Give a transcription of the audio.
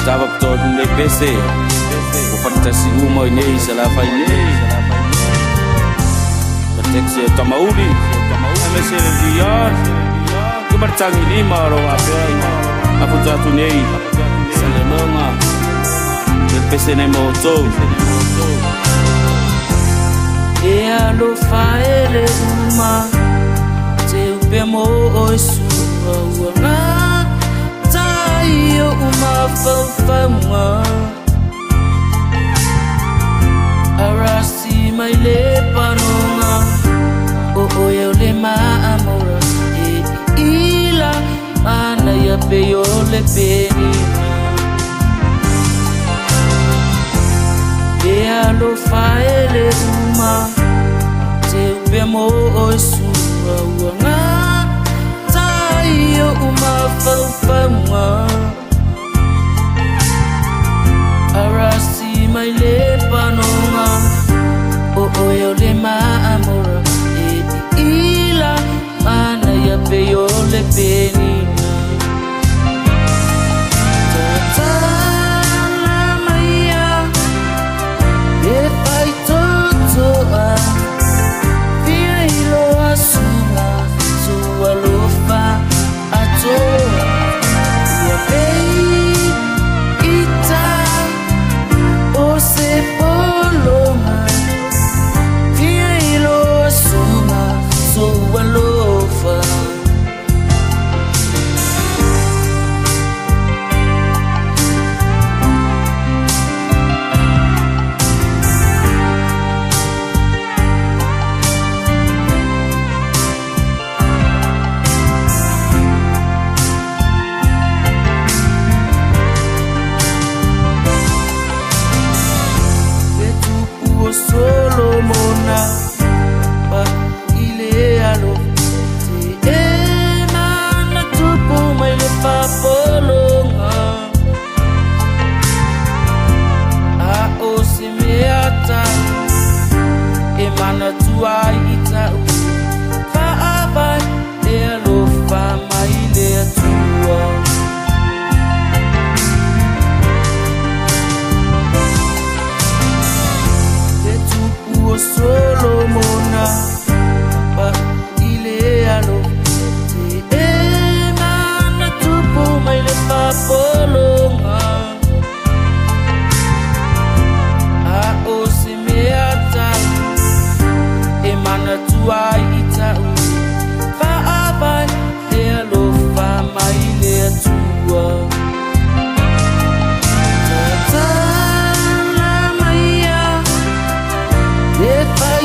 Stava todo no PC. O fantasi uma ini salah ini. Berteksi tamauli. Mesel dia. Kebercang ini maro apa? Aku jatuh nei. Salemanga. PC nem moto. E alo faele uma te upe mo oisua uanga taio uma fanfama arasi mai le panonga o eu le maamora e ila ana ya peyo le peni e alo faele uma te upe mo oisua uanga taio uma fanfama arasi mai le panonga o eu le maamora e ila ana ya peyo le penina Solomona pa ile alo te emana tupu mai le papolonga a o se meata emana tua ita pa abai e alo fa mai le tua Solomona pa ile alo te emana tupu mai le papolonga a o se meata emana tua ita fa abai e alo fa mai le tua if I